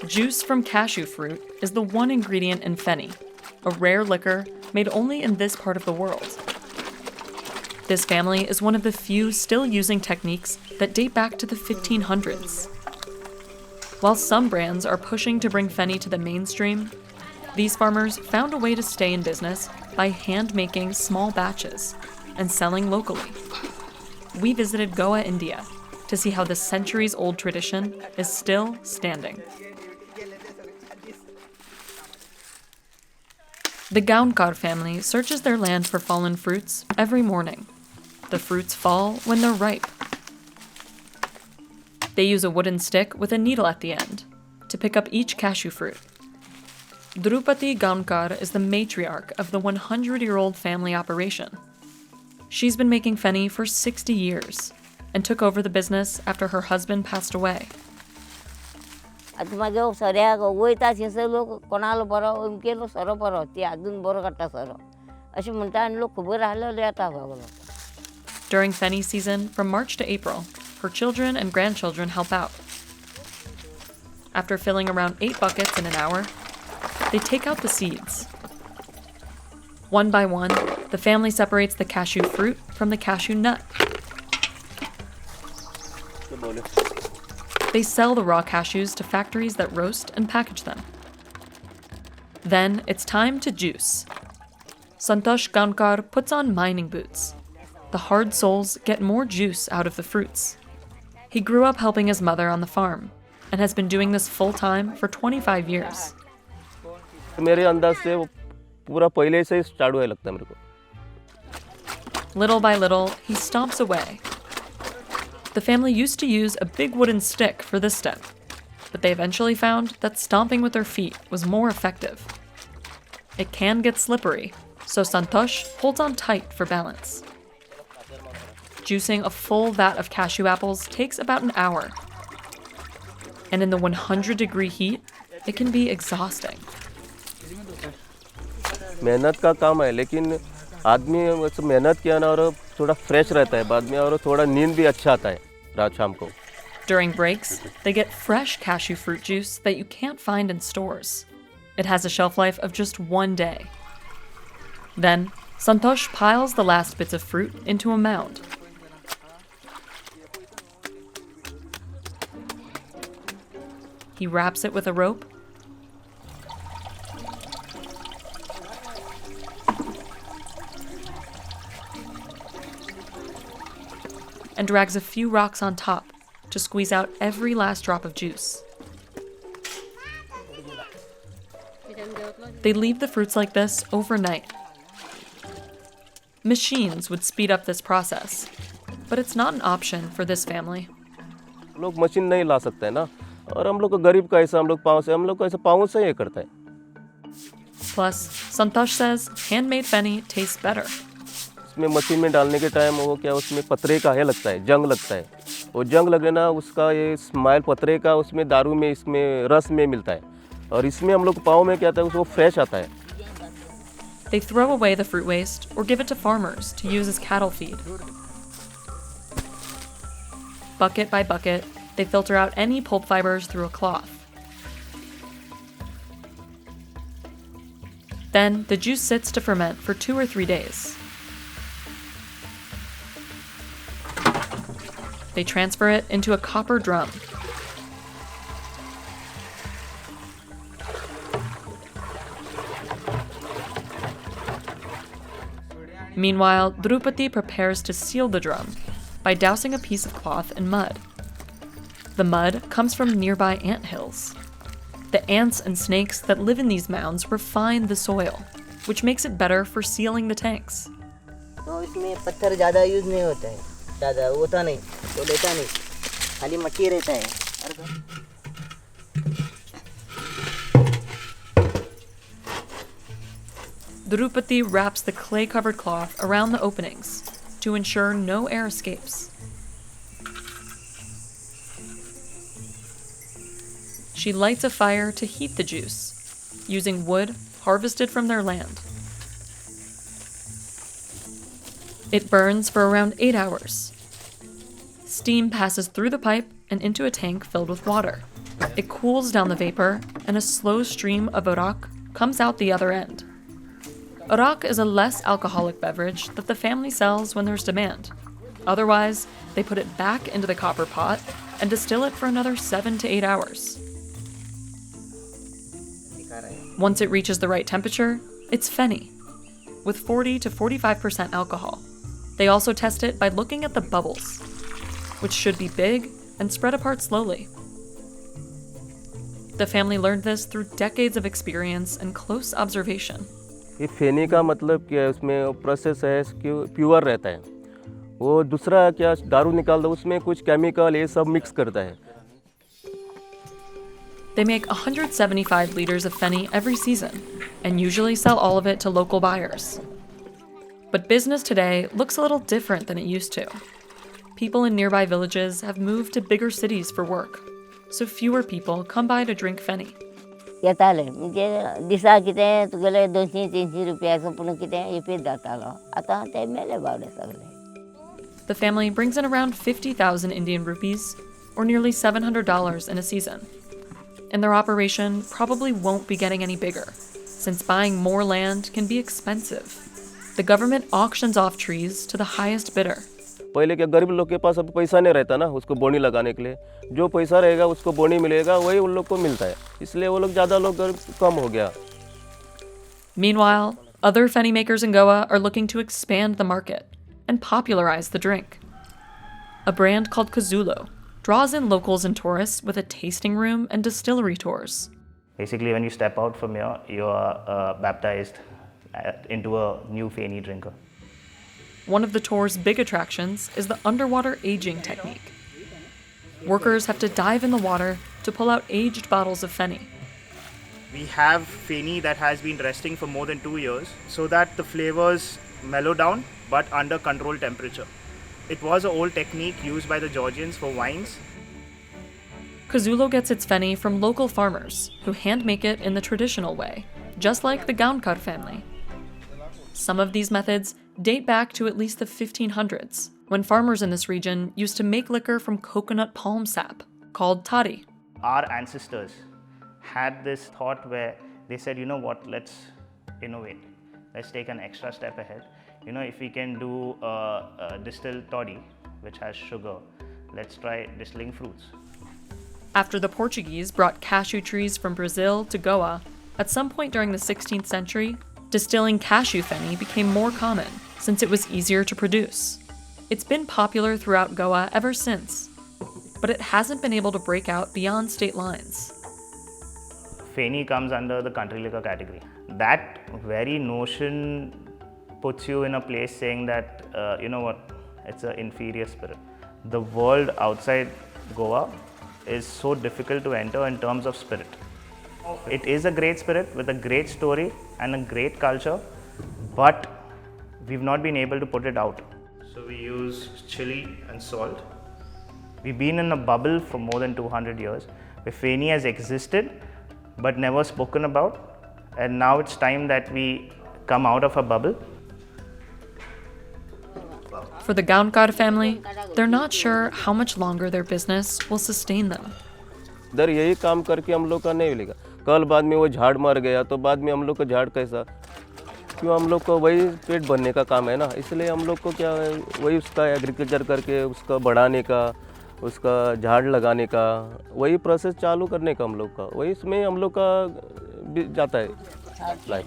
Juice from cashew fruit is the one ingredient in Feni, a rare liquor made only in this part of the world. This family is one of the few still using techniques that date back to the 1500s. While some brands are pushing to bring Feni to the mainstream, these farmers found a way to stay in business by hand-making small batches and selling locally. We visited Goa, India, to see how this centuries-old tradition is still standing. The Gaunkar family searches their land for fallen fruits every morning. The fruits fall when they're ripe. They use a wooden stick with a needle at the end to pick up each cashew fruit. Drupati Gaunkar is the matriarch of the 100-year-old family operation. She's been making Feni for 60 years and took over the business after her husband passed away. During Feni season, from March to April, her children and grandchildren help out. After filling around 8 buckets in an hour, they take out the seeds. One by one, the family separates the cashew fruit from the cashew nut. They sell the raw cashews to factories that roast and package them. Then it's time to juice. Santosh Gaunkar puts on mining boots. The hard soles get more juice out of the fruits. He grew up helping his mother on the farm and has been doing this full-time for 25 years. Little by little, he stomps away. The family used to use a big wooden stick for this step, but they eventually found that stomping with their feet was more effective. It can get slippery, so Santosh holds on tight for balance. Juicing a full vat of cashew apples takes about an hour. And in the 100-degree heat, it can be exhausting. मेहनत का काम है, लेकिन आदमी मेहनत किया ना और थोड़ा फ्रेश रहता है बाद में और थोड़ा नींद भी अच्छा आता है रात शाम को. During breaks, they get fresh cashew fruit juice that you can't find in stores. It has a shelf life of just 1 day. Then, Santosh piles the last bits of fruit into a mound. He wraps it with a rope and drags a few rocks on top to squeeze out every last drop of juice. They leave the fruits like this overnight. Machines would speed up this process, but it's not an option for this family. लोग machine नहीं ला सकते ना, और हम लोग को गरीब का ऐसा हम लोग को ऐसा पाँव से ये करता है. Plus, Santosh says handmade Feni tastes better. इसमें मशीन में डालने के टाइम वो क्या उसमें पतरे का है लगता है, जंग लगता है. वो जंग लगे ना उसका ये स्माइल पतरे का उसमें दारू में इसमें रस में मिलता है, और इसमें हम लोग पाँव में क्या आता है उसको फ्रेश आता है. They throw away the fruit waste or give it to farmers to use as cattle feed. Bucket by bucket, they filter out any pulp fibers through a cloth. Then the juice sits to ferment for 2 or 3 days. They transfer it into a copper drum. Meanwhile, Drupati prepares to seal the drum by dousing a piece of cloth in mud. The mud comes from nearby anthills. The ants and snakes that live in these mounds refine the soil, which makes it better for sealing the tanks. तो इसमें पत्थर ज़्यादा use नहीं होता है, ज़्यादा होता नहीं, तो लेता नहीं, खाली मट्टी रहता है. Drupati wraps the clay-covered cloth around the openings to ensure no air escapes. She lights a fire to heat the juice, using wood harvested from their land. It burns for around 8 hours. Steam passes through the pipe and into a tank filled with water. It cools down the vapor, and a slow stream of arak comes out the other end. Arak is a less alcoholic beverage that the family sells when there's demand. Otherwise, they put it back into the copper pot and distill it for another 7 to 8 hours. Once it reaches the right temperature, it's Feni, with 40 to 45% alcohol. They also test it by looking at the bubbles, which should be big and spread apart slowly. The family learned this through decades of experience and close observation. ये फेनी का मतलब क्या है, उसमें process है कि pure रहता है। वो दूसरा क्या दारू निकाल दो, उसमें कुछ केमिकल ये सब मिक्स करता है। They make 175 liters of Feni every season and usually sell all of it to local buyers. But business today looks a little different than it used to. People in nearby villages have moved to bigger cities for work, so fewer people come by to drink Feni. येताले म्हणजे दिसा कितें तुगेले 200-300 रुपया संपूर्ण कितें येपीत जातालो आतां ते मेले बावडे सगळे. The family brings in around 50,000 Indian rupees, or nearly $700 in a season. And their operation probably won't be getting any bigger, since buying more land can be expensive. The government auctions off trees to the highest bidder. पहले क्या गरीब लोग के पास अब पैसा नहीं रहता ना उसको बोनी लगाने के लिए, जो पैसा रहेगा उसको बोनी मिलेगा वही उन लोग को मिलता है, इसलिए वो लोग ज़्यादा लोग कम हो गया. Meanwhile, other Feni makers in Goa are looking to expand the market and popularize the drink. A brand called Cashew draws in locals and tourists with a tasting room and distillery tours. Basically, when you step out from here, you are baptized into a new Feni drinker. One of the tour's big attractions is the underwater aging technique. Workers have to dive in the water to pull out aged bottles of Feni. We have Feni that has been resting for more than 2 years so that the flavors mellow down but under controlled temperature. It was an old technique used by the Georgians for wines. Cashew gets its Feni from local farmers who hand make it in the traditional way, just like the Gaunkar family. Some of these methods date back to at least the 1500s, when farmers in this region used to make liquor from coconut palm sap, called toddy. Our ancestors had this thought where they said, you know what, let's innovate. Let's take an extra step ahead. You know, if we can do a distilled toddy, which has sugar, let's try distilling fruits. After the Portuguese brought cashew trees from Brazil to Goa, at some point during the 16th century, distilling cashew Feni became more common since it was easier to produce. It's been popular throughout Goa ever since, but it hasn't been able to break out beyond state lines. Feni comes under the country liquor category. That very notion puts you in a place saying that, you know what, it's an inferior spirit. The world outside Goa is so difficult to enter in terms of spirit. It is a great spirit with a great story and a great culture, but we've not been able to put it out. So we use chili and salt. We've been in a bubble for more than 200 years, where Feni has existed but never spoken about, and now it's time that we come out of a bubble. For the Gaunkar family, they're not sure how much longer their business will sustain them. इधर यही काम करके हम लोग का नहीं मिलेगा, कल बाद में वो झाड़ मर गया तो बाद में हम लोग का झाड़ कैसा, क्यों हम लोग को वही पेट भरने का काम है ना, इसलिए हम लोग को क्या है वही उसका एग्रीकल्चर करके उसका बढ़ाने का, उसका झाड़ लगाने का, वही प्रोसेस चालू करने का हम लोग का, वही इसमें हम लोग का जाता है लाइफ.